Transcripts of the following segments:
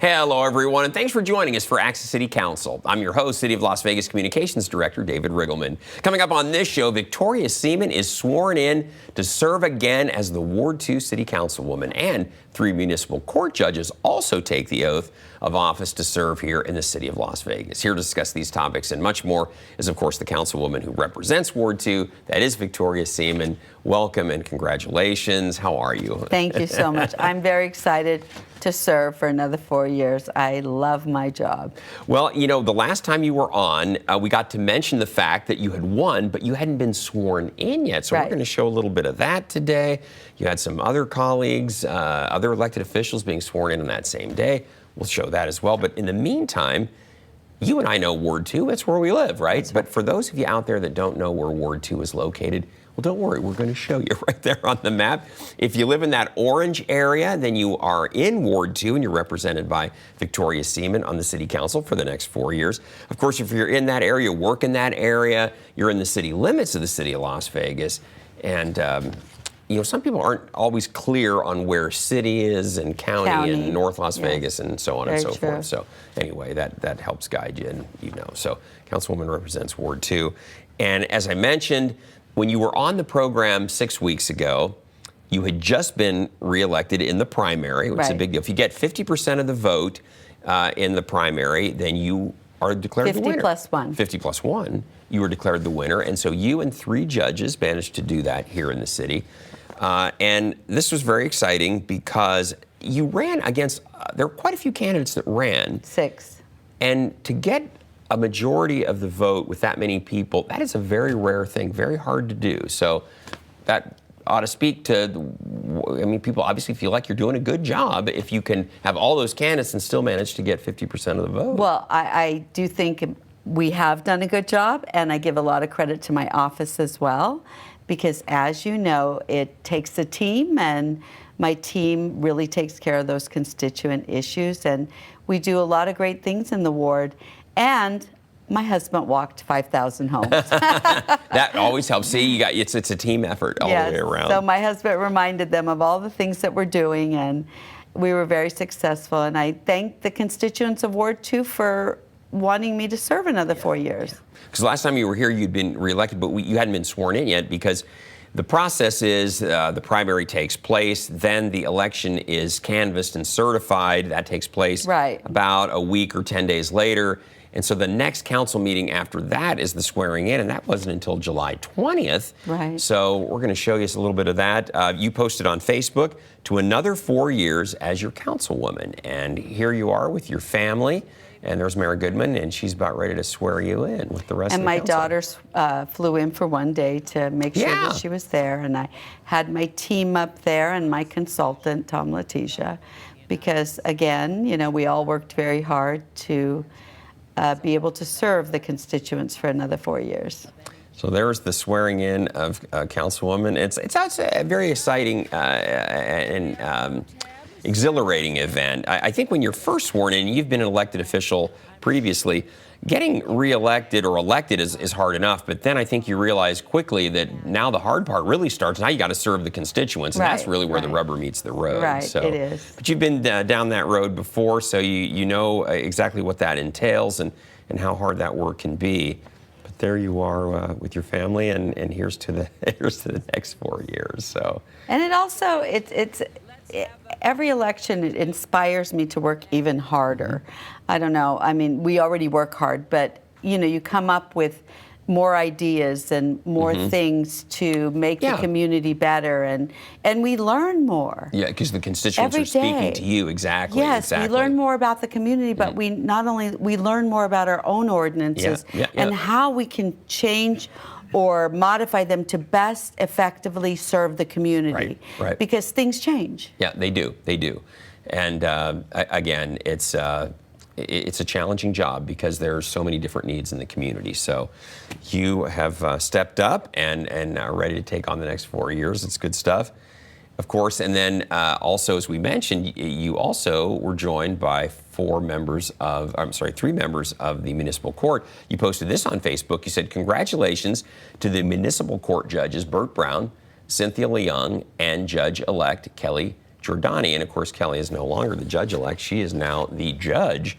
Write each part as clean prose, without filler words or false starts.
Hello, everyone, and thanks for joining us for Access City Council. I'm your host, City of Las Vegas Communications Director David Riggleman. Coming up on this show, Victoria Seaman is sworn in to serve again as the Ward 2 City Councilwoman, and 3 municipal court judges also take the oath of office to serve here in the City of Las Vegas. Here to discuss these topics and much more is, of course, the Councilwoman who represents Ward 2. That is Victoria Seaman. Welcome and congratulations. How are you? Thank you so much. I'm very excited to serve for another 4 years. I love my job. Well, you know, the last time you were on, we got to mention the fact that you had won, but you hadn't been sworn in yet. So We're going to show a little bit of that today. You had some other colleagues, other elected officials being sworn in on that same day. We'll show that as well. But in the meantime, you and I know Ward 2. That's where we live, right? But for those of you out there that don't know where Ward 2 is located, well, don't worry, we're going to show you right there on the map. If you live in that orange area, then you are in Ward 2 and you're represented by Victoria Seaman on the City Council for the next 4 years. Of course, if you're in that area, work in that area, you're in the city limits of the City of Las Vegas. And, you know, some people aren't always clear on where city is and county. And North Las Vegas and so on and so forth. So anyway, that helps guide you, and you know. So Councilwoman represents Ward 2. And as I mentioned, when you were on the program 6 weeks ago, you had just been reelected in the primary, which is a big deal. If you get 50% of the vote in the primary, then you are declared the winner. 50 plus 1. 50 plus 1, you were declared the winner. And so you and 3 judges managed to do that here in the city. And this was very exciting because you ran against, there were quite a few candidates that ran. 6. And to get a majority of the vote with that many people, that is a very rare thing, very hard to do. So that ought to speak to, I mean, people obviously feel like you're doing a good job if you can have all those candidates and still manage to get 50% of the vote. Well, I do think we have done a good job, and I give a lot of credit to my office as well, because as you know, it takes a team, and my team really takes care of those constituent issues, and we do a lot of great things in the ward. And my husband walked 5,000 homes. That always helps. See, you got it's a team effort all the way around. So my husband reminded them of all the things that we're doing, and we were very successful. And I thank the constituents of Ward 2 for wanting me to serve another 4 years. Because last time you were here, you'd been reelected, but you hadn't been sworn in yet, because the process is the primary takes place, then the election is canvassed and certified. That takes place about a week or 10 days later. And so the next council meeting after that is the swearing in, and that wasn't until July 20th. Right. So we're going to show you a little bit of that. You posted on Facebook to another 4 years as your councilwoman. And here you are with your family. And there's Mara Goodman, and she's about ready to swear you in with the rest of the council. And my daughter flew in for one day to make sure that she was there. And I had my team up there and my consultant, Tom Letitia, because, again, you know, we all worked very hard to be able to serve the constituents for another 4 years. So there's the swearing in of Councilwoman. It's a very exciting and exhilarating event. I think when you're first sworn in, you've been an elected official previously, getting reelected or elected is hard enough, but then I think you realize quickly that now the hard part really starts. Now you got to serve the constituents, and that's really where the rubber meets the road. Right, so, it is. But you've been down that road before, so you know exactly what that entails and how hard that work can be. But there you are with your family, and here's to the next 4 years. So. And it also, every election, it inspires me to work even harder. I don't know. I mean, we already work hard, but, you know, you come up with more ideas and more things to make the community better, and we learn more. Yeah, because the constituents are speaking to you. Exactly. Yes, we learn more about the community, but we learn more about our own ordinances and how we can change or modify them to best effectively serve the community. Right. Because things change. Yeah, they do. And again, it's a challenging job because there's so many different needs in the community. So you have stepped up and are ready to take on the next 4 years. It's good stuff, of course. And then also, as we mentioned, you also were joined by 3 members of the municipal court. You posted this on Facebook. You said, "Congratulations to the municipal court judges, Burt Brown, Cynthia Leung, and Judge-elect Kelly Giordani. And of course, Kelly is no longer the judge-elect. She is now the judge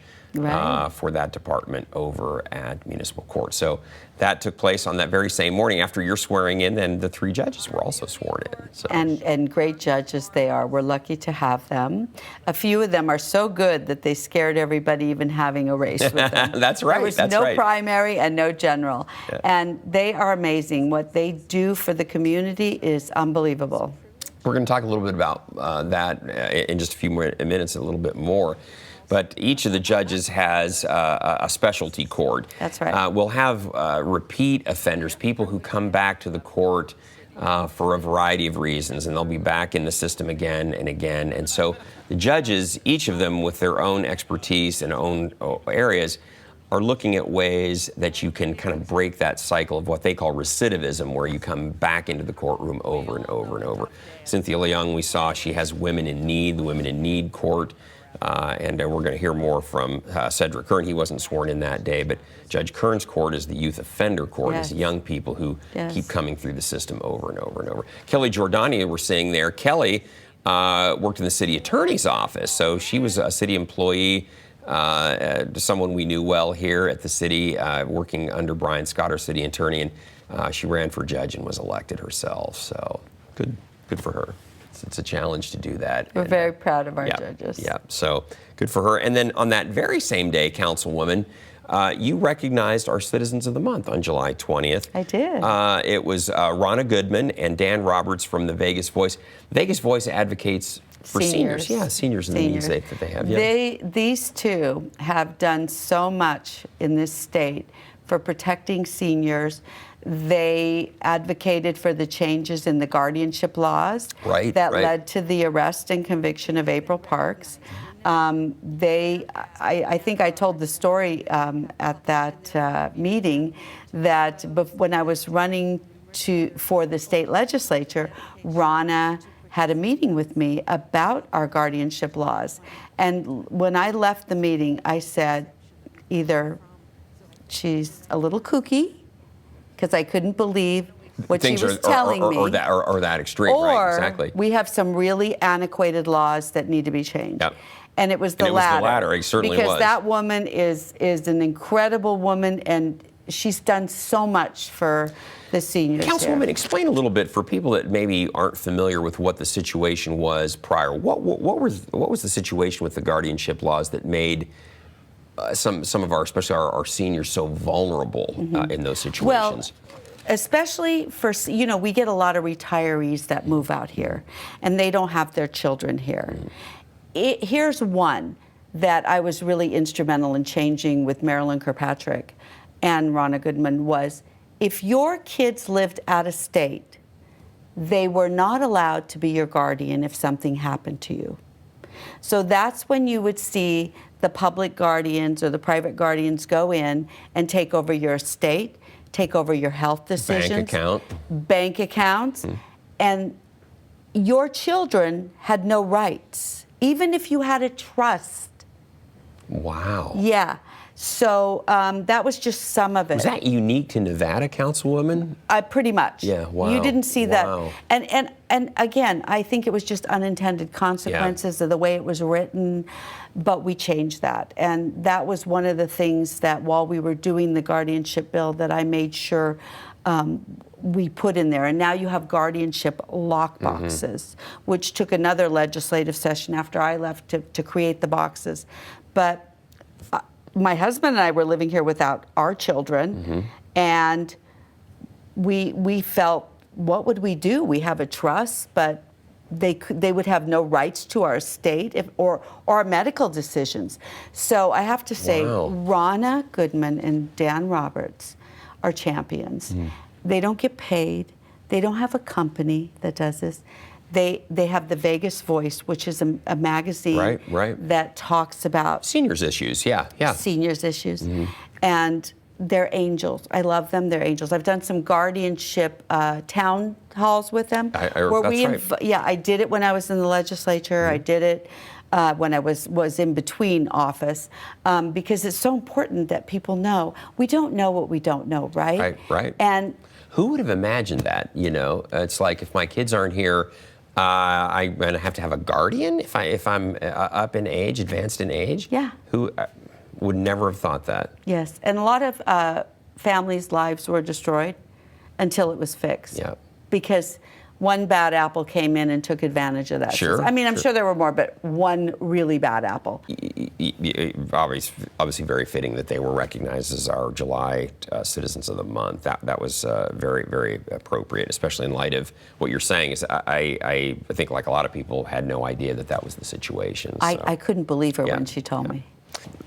for that department over at Municipal Court. So that took place on that very same morning after your swearing in, and the 3 judges were also sworn in. So. And great judges they are. We're lucky to have them. A few of them are so good that they scared everybody even having a race with them. That's right. There was That's no right. primary and no general. Yeah. And they are amazing. What they do for the community is unbelievable. We're going to talk a little bit about that in just a few more minutes, a little bit more. But each of the judges has a specialty court. That's right. We'll have repeat offenders, people who come back to the court for a variety of reasons, and they'll be back in the system again and again. And so the judges, each of them with their own expertise and own areas, are looking at ways that you can kind of break that cycle of what they call recidivism, where you come back into the courtroom over and over and over. Cynthia Leung, we saw, she has Women in Need, the Women in Need Court. And we're going to hear more from Cedric Kern. He wasn't sworn in that day, but Judge Kern's court is the youth offender court. Yes. It's young people who Yes. keep coming through the system over and over and over. Kelly Giordani, we're seeing there. Kelly worked in the city attorney's office, so she was a city employee, someone we knew well here at the city, working under Brian Scott, our city attorney, and she ran for judge and was elected herself. So good for her. It's a challenge to do that. We're very proud of our judges. Yeah, so good for her. And then on that very same day, Councilwoman, you recognized our Citizens of the Month on July 20th. I did. It was Ronna Goodman and Dan Roberts from the Vegas Voice. Vegas Voice advocates for seniors. Yeah, seniors and the needs that they have. Yeah. These two have done so much in this state for protecting seniors. They advocated for the changes in the guardianship laws that led to the arrest and conviction of April Parks. I think I told the story at that meeting that when I was running for the state legislature, Ronna had a meeting with me about our guardianship laws. And when I left the meeting, I said, either she's a little kooky, because I couldn't believe what Things she was telling me. Or that extreme, right? Exactly. We have some really antiquated laws that need to be changed. Yep. And it was the latter. It was the latter. It certainly was. Because that woman is an incredible woman, and she's done so much for the seniors. Councilwoman, explain a little bit for people that maybe aren't familiar with what the situation was prior. What was the situation with the guardianship laws that made some of our, especially our seniors, so vulnerable in those situations? Well, especially for, we get a lot of retirees that move out here, and they don't have their children here. Here's one that I was really instrumental in changing with Marilyn Kirkpatrick and Ronna Goodman was, if your kids lived out of state, they were not allowed to be your guardian if something happened to you. So that's when you would see the public guardians or the private guardians go in and take over your estate, take over your health decisions. Bank accounts. And your children had no rights, even if you had a trust. Wow. Yeah. So that was just some of it. Was that unique to Nevada, Councilwoman? Pretty much. Yeah, wow. You didn't see that. And again, I think it was just unintended consequences of the way it was written, but we changed that. And that was one of the things that while we were doing the guardianship bill that I made sure we put in there. And now you have guardianship lockboxes, which took another legislative session after I left to create the boxes. But my husband and I were living here without our children, and we felt, what would we do? We have a trust, but they would have no rights to our estate or our medical decisions. So I have to say, Ronna Goodman and Dan Roberts are champions. They don't get paid. They don't have a company that does this. They have the Vegas Voice, which is a magazine that talks about seniors issues. Seniors issues, and they're angels. I love them. They're angels. I've done some guardianship town halls with them. I did it when I was in the legislature. I did it when I was in between office, because it's so important that people know. We don't know what we don't know, right? Right. And who would have imagined that? It's like, if my kids aren't here, I'm going to have to have a guardian if I'm up in age, advanced in age? Yeah. Who would never have thought that? Yes, and a lot of families' lives were destroyed until it was fixed. Yeah. Because one bad apple came in and took advantage of that. Sure. I mean, I'm sure there were more, but one really bad apple. Obviously very fitting that they were recognized as our July Citizens of the Month. That was very, very appropriate, especially in light of what you're saying. Is I think, like a lot of people, had no idea that was the situation. So. I couldn't believe her Yeah. when she told me.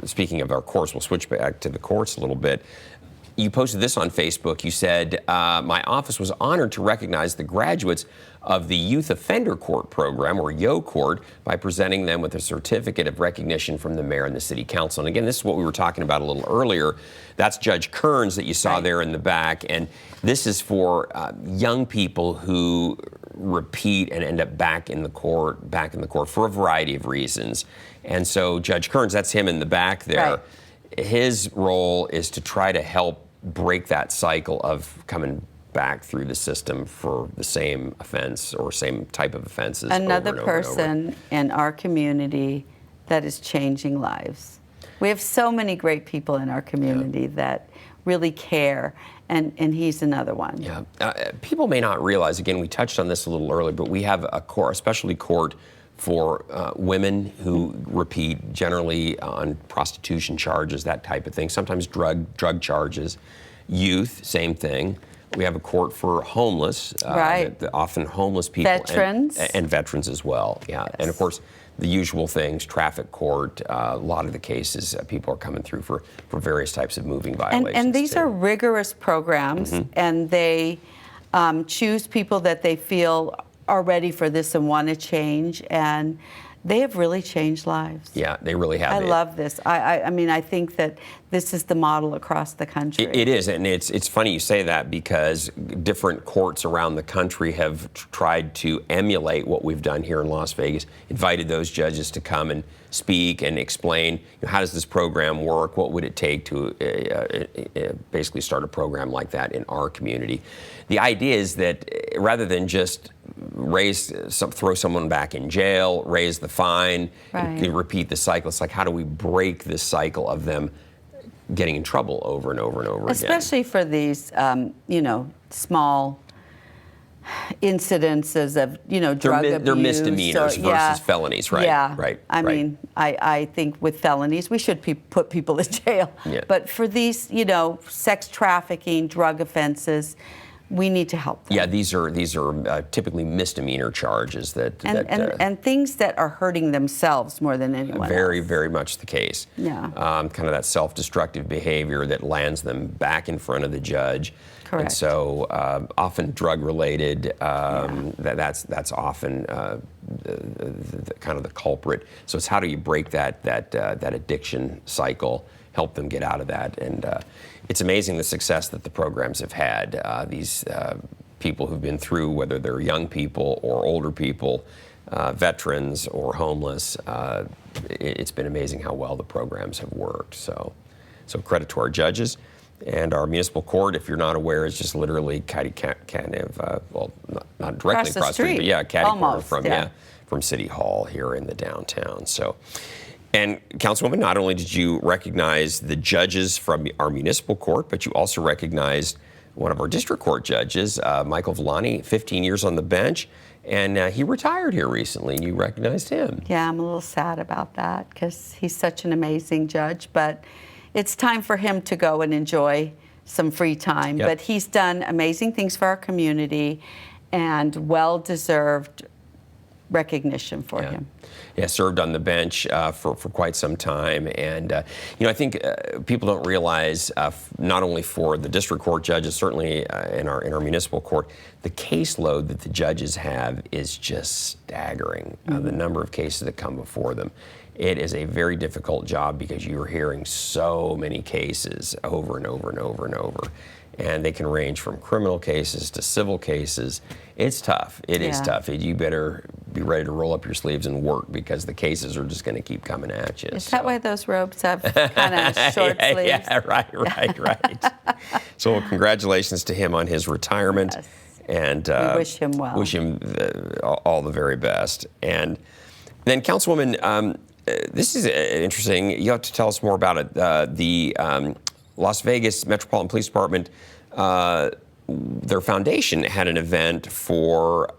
Speaking of our course, we'll switch back to the courts a little bit. You posted this on Facebook. You said, my office was honored to recognize the graduates of the Youth Offender Court program, or YO Court, by presenting them with a certificate of recognition from the mayor and the city council. And again, this is what we were talking about a little earlier. That's Judge Kearns that you saw Right. there in the back. And this is for young people who repeat and end up back in the court for a variety of reasons. And so Judge Kearns, that's him in the back there. Right. His role is to try to help break that cycle of coming back through the system for the same offense or same type of offenses. Another over and over and over. person in our community that is changing lives. We have so many great people in our community that really care, and he's another one. Yeah. People may not realize, again, we touched on this a little earlier, but we have a specialty court for women who repeat, generally on prostitution charges, that type of thing, sometimes drug charges. Youth, same thing. We have a court for homeless, Right. often homeless people. Veterans. And veterans as well, yeah. Yes. And of course, the usual things, traffic court, a lot of the cases, people are coming through for various types of moving violations. And these too. are rigorous programs, and they choose people that they feel are ready for this and want to change, and they have really changed lives. Yeah, they really have. I love this. I mean, I think that this is the model across the country. It is, and it's funny you say that, because different courts around the country have tried to emulate what we've done here in Las Vegas, invited those judges to come and speak and explain, how does this program work, what would it take to basically start a program like that in our community. The idea is that rather than just throw someone back in jail, raise the fine, Right. and repeat the cycle, it's like, how do we break this cycle of them getting in trouble over and over and over again? Especially for these, small incidences of, drug abuse. They're misdemeanors versus felonies, right? Yeah. Right. I right. mean, I think with felonies, we should put people in jail. Yeah. But for these, sex trafficking, drug offenses, we need to help them. Yeah, these are typically misdemeanor charges And things that are hurting themselves more than anyone very, else. very much the case. Yeah. Kind of that self-destructive behavior that lands them back in front of the judge. Correct. And so often drug-related, that's often the kind of the culprit. So it's how do you break that addiction cycle, help them get out of that. And it's amazing the success that the programs have had. These people who've been through, whether they're young people or older people, veterans or homeless, it's been amazing how well the programs have worked. So credit to our judges. And our municipal court, if you're not aware, is just literally not directly Across the across the street, but street. catty corner Almost, from City Hall here in the downtown. So, and Councilwoman, not only did you recognize the judges from our municipal court, but you also recognized one of our district court judges, Michael Villani, 15 years on the bench, and he retired here recently, and you recognized him. Yeah, I'm a little sad about that because he's such an amazing judge, but it's time for him to go and enjoy some free time. Yep. But he's done amazing things for our community and well-deserved recognition for him. Yeah, served on the bench for quite some time. And, I think people don't realize, not only for the district court judges, certainly in our municipal court, the caseload that the judges have is just staggering, the number of cases that come before them. It is a very difficult job because you're hearing so many cases over and over and over and over. And they can range from criminal cases to civil cases. It's tough. It is tough. You better be ready to roll up your sleeves and work because the cases are just going to keep coming at you. Is that why those robes have kind of short sleeves? Yeah, right. So congratulations to him on his retirement. Yes. And we wish him well. Wish him all the very best. And then, Councilwoman, this is interesting. You have to tell us more about it. The Las Vegas Metropolitan Police Department, their foundation had an event for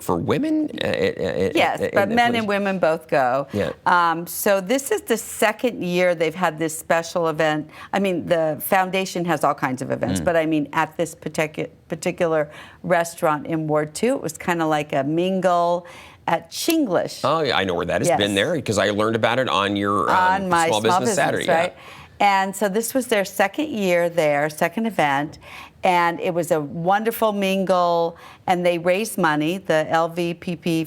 women? Yes, but men and women both go. Yeah. So this is the second year they've had this special event. I mean, the foundation has all kinds of events, but I mean, at this particular restaurant in Ward 2, it was kind of like a mingle at Chinglish. Oh, yeah, I know where that has been there because I learned about it on your on my Small Business Saturday. Right? Yeah. And so this was their second year there, second event, and it was a wonderful mingle, and they raised money, the LVPP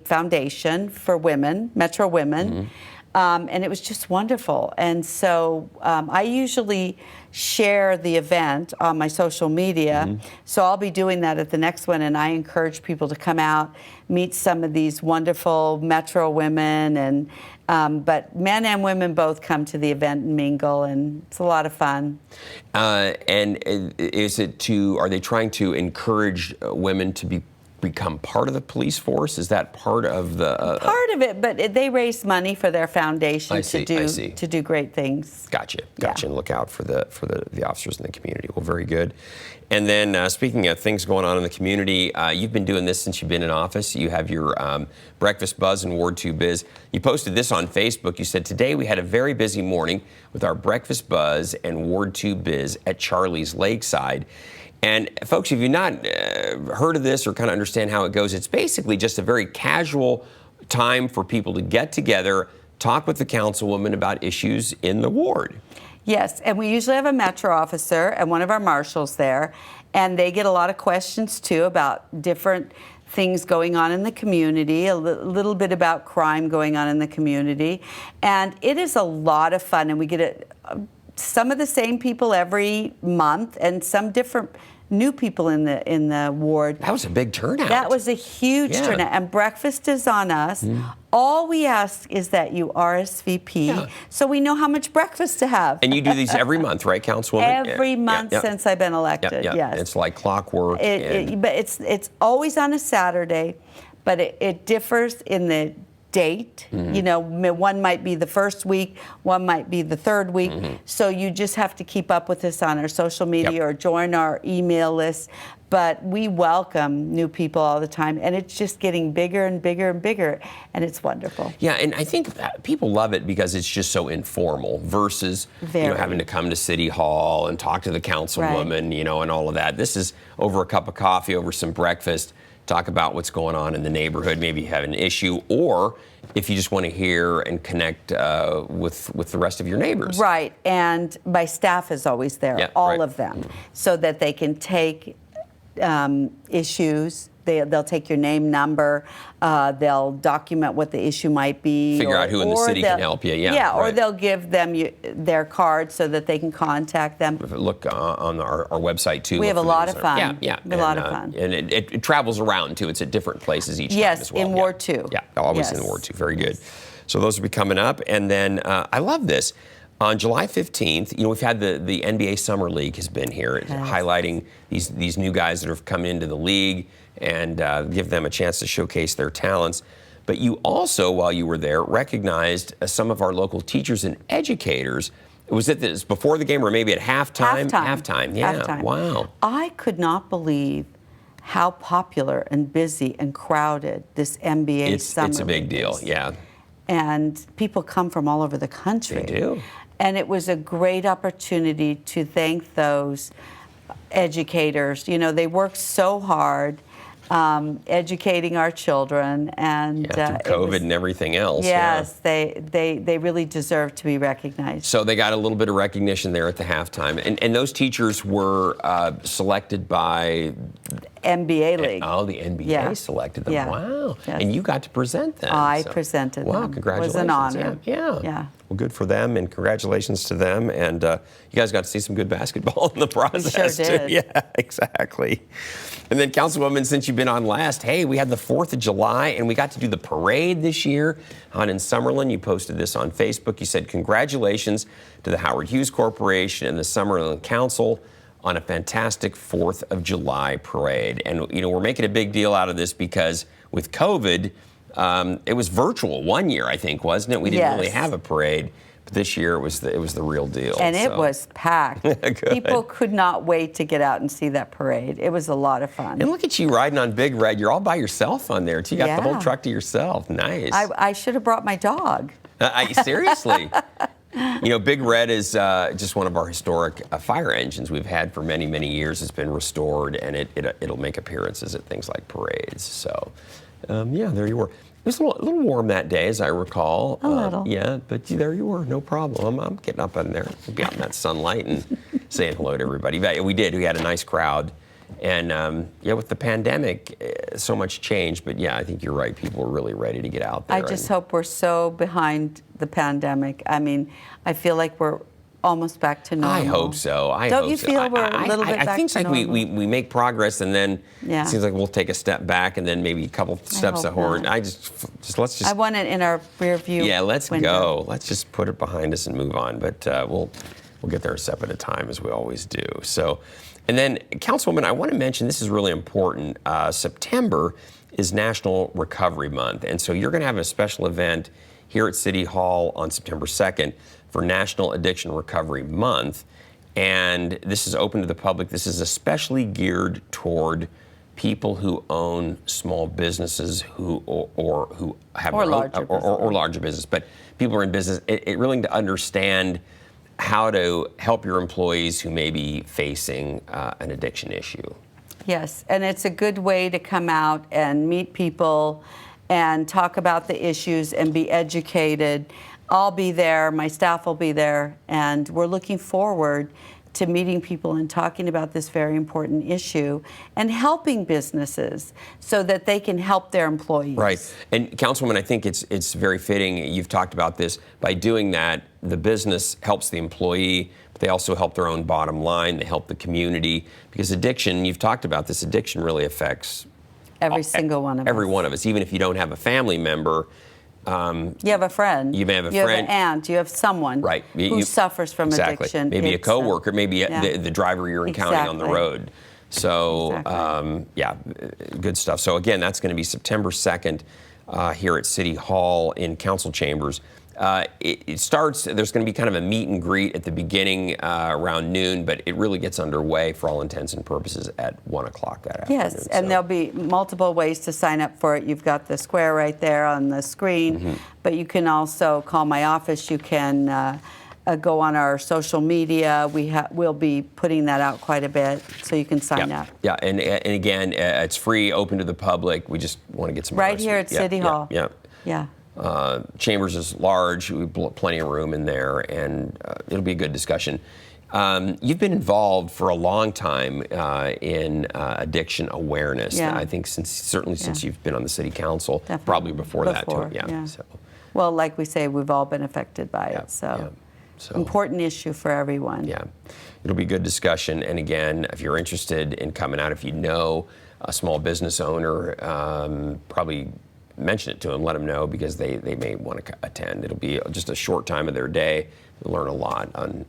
Foundation for Women, Metro Women, and it was just wonderful. And so I usually share the event on my social media, so I'll be doing that at the next one, and I encourage people to come out, meet some of these wonderful Metro women, and but men and women both come to the event and mingle, and it's a lot of fun. And are they trying to encourage women to become part of the police force? Is that part of the part of it? But they raise money for their foundation to do great things. Gotcha. And look out for the officers in the community. Well, very good. And then speaking of things going on in the community, you've been doing this since you've been in office. You have your Breakfast Buzz and Ward 2 Biz. You posted this on Facebook. You said, today we had a very busy morning with our Breakfast Buzz and Ward 2 Biz at Charlie's Lakeside. And folks, if you've not heard of this or kind of understand how it goes, it's basically just a very casual time for people to get together, talk with the councilwoman about issues in the ward. Yes, and we usually have a Metro officer and one of our marshals there, and they get a lot of questions too about different things going on in the community, a little bit about crime going on in the community, and it is a lot of fun, and we get some of the same people every month and some different new people in the ward. That was a big turnout. That was a huge turnout, and breakfast is on us. All we ask is that you RSVP so we know how much breakfast to have. And you do these every month, right, Councilwoman? Every month since I've been elected, yes. It's like clockwork. But it's always on a Saturday, but it differs in the date. You know, one might be the first week, one might be the third week. So you just have to keep up with us on our social media or join our email list. But we welcome new people all the time, and it's just getting bigger and bigger and bigger, and it's wonderful. Yeah, and I think people love it because it's just so informal versus having to come to City Hall and talk to the councilwoman, and all of that. This is over a cup of coffee, over some breakfast. Talk about what's going on in the neighborhood. Maybe you have an issue, or if you just want to hear and connect with the rest of your neighbors. Right, and my staff is always there, all of them, so that they can take issues. They'll take your name, number. They'll document what the issue might be. Figure out who in the city can help you. Or they'll give them their card so that they can contact them. Look on our website too. We have a lot of fun. Yeah. A lot of fun. And it travels around too. It's at different places each time as well. Yes, in Ward 2. Yeah, always in Ward 2. Very good. So those will be coming up. And then I love this. On July 15th, we've had the NBA Summer League has been here, highlighting these new guys that have come into the league and give them a chance to showcase their talents. But you also, while you were there, recognized some of our local teachers and educators. Was it this before the game or maybe at halftime? Halftime, yeah. Halftime. Wow. I could not believe how popular and busy and crowded this NBA Summer League is. It's a big deal, yeah. And people come from all over the country. They do. And it was a great opportunity to thank those educators. They worked so hard educating our children, and through COVID and everything else. Yes, they really deserve to be recognized. So they got a little bit of recognition there at the halftime, and those teachers were selected by NBA League. Oh, the NBA selected them. Yeah. Wow. Yes. And you got to present them. I presented them. Wow, congratulations. It was an honor. Yeah. Well, good for them, and congratulations to them. And you guys got to see some good basketball in the process. We sure did. Too. Yeah, exactly. And then, Councilwoman, since you've been on last, hey, we had the 4th of July, and we got to do the parade this year out in Summerlin. You posted this on Facebook. You said, congratulations to the Howard Hughes Corporation and the Summerlin Council on a fantastic 4th of July parade. And, we're making a big deal out of this because with COVID, it was virtual one year, I think, wasn't it? We didn't really have a parade. But this year, it was the real deal. And it was packed. People could not wait to get out and see that parade. It was a lot of fun. And look at you riding on Big Red. You're all by yourself on there, too. You got the whole truck to yourself. Nice. I should have brought my dog. Seriously. Big Red is just one of our historic fire engines we've had for many, many years. It's been restored, and it'll make appearances at things like parades. So, there you were. It was a little warm that day, as I recall. A little. Yeah, but there you were, no problem. I'm getting up in there, be out in that sunlight and saying hello to everybody. But we did. We had a nice crowd. And with the pandemic, so much changed. But I think you're right. People are really ready to get out there. I just hope we're so behind the pandemic. I mean, I feel like we're almost back to normal. I hope so. Don't you feel we're a little bit back to normal? I think it's like we make progress, and then it seems like we'll take a step back, and then maybe a couple steps forward. Let's just. I want it in our rear view. Yeah, let's window. go. Let's just put it behind us and move on. But we'll get there a step at a time, as we always do. So. And then, Councilwoman, I want to mention, this is really important, September is National Recovery Month. And so you're going to have a special event here at City Hall on September 2nd for National Addiction Recovery Month. And this is open to the public. This is especially geared toward people who own small businesses who have larger business. But people who are in business, it really to understand how to help your employees who may be facing an addiction issue. Yes, and it's a good way to come out and meet people and talk about the issues and be educated. I'll be there, my staff will be there, and we're looking forward to meeting people and talking about this very important issue and helping businesses so that they can help their employees. Right. And Councilwoman, I think it's very fitting. You've talked about this. By doing that, the business helps the employee, but they also help their own bottom line. They help the community. Because addiction, you've talked about this, addiction really affects every single one of us. Every one of us. Even if you don't have a family member, you have a friend. You may have a friend. You have an aunt. You have someone who suffers from addiction. Maybe a coworker, maybe the driver you're encountering on the road. So, good stuff. So again, that's going to be September 2nd here at City Hall in Council Chambers. It starts, there's going to be kind of a meet and greet at the beginning around noon, but it really gets underway for all intents and purposes at 1 o'clock that afternoon. Yes, and there'll be multiple ways to sign up for it. You've got the square right there on the screen, but you can also call my office. You can go on our social media. We'll be putting that out quite a bit, so you can sign up. Yeah, and again, it's free, open to the public. We just want to get some right here at City Hall. Yeah. Chambers is large, we have plenty of room in there, and it'll be a good discussion. You've been involved for a long time in addiction awareness. I think since you've been on the city council, definitely. Probably before that too. Yeah. So. Well, like we say, we've all been affected by it. So important issue for everyone. Yeah, it'll be a good discussion. And again, if you're interested in coming out, if you know a small business owner, probably mention it to them, let them know, because they may want to attend. It'll be just a short time of their day. You'll learn a lot on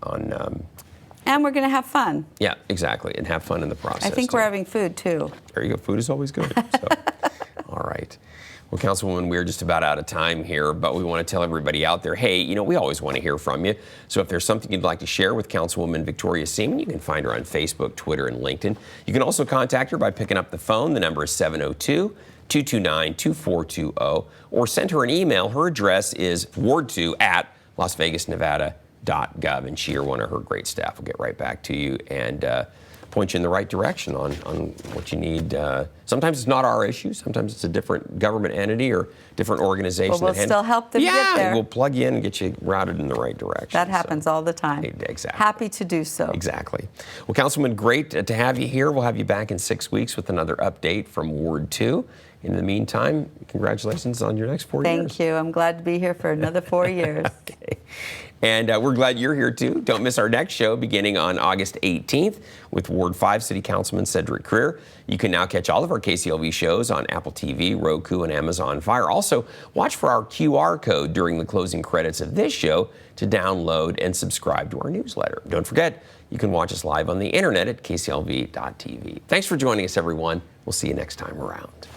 and we're going to have fun. Yeah, exactly, and have fun in the process. I think we're having food too. There you go. Food is always good. So. All right. Well, Councilwoman, we're just about out of time here, but we want to tell everybody out there, hey, we always want to hear from you. So if there's something you'd like to share with Councilwoman Victoria Seaman, you can find her on Facebook, Twitter, and LinkedIn. You can also contact her by picking up the phone. The number is 702-229-2420, or send her an email. Her address is ward2@lasvegasnevada.gov, and she or one of her great staff will get right back to you and point you in the right direction on what you need. Sometimes it's not our issue. Sometimes it's a different government entity or different organization. But we'll still help them get there. We'll plug you in and get you routed in the right direction. That happens all the time. Exactly. Happy to do so. Exactly. Well, Councilman, great to have you here. We'll have you back in 6 weeks with another update from Ward 2. In the meantime, congratulations on your next 4 years. Thank you. I'm glad to be here for another 4 years. Okay. And we're glad you're here, too. Don't miss our next show beginning on August 18th with Ward 5 City Councilman Cedric Creer. You can now catch all of our KCLV shows on Apple TV, Roku, and Amazon Fire. Also, watch for our QR code during the closing credits of this show to download and subscribe to our newsletter. Don't forget, you can watch us live on the internet at kclv.tv. Thanks for joining us, everyone. We'll see you next time around.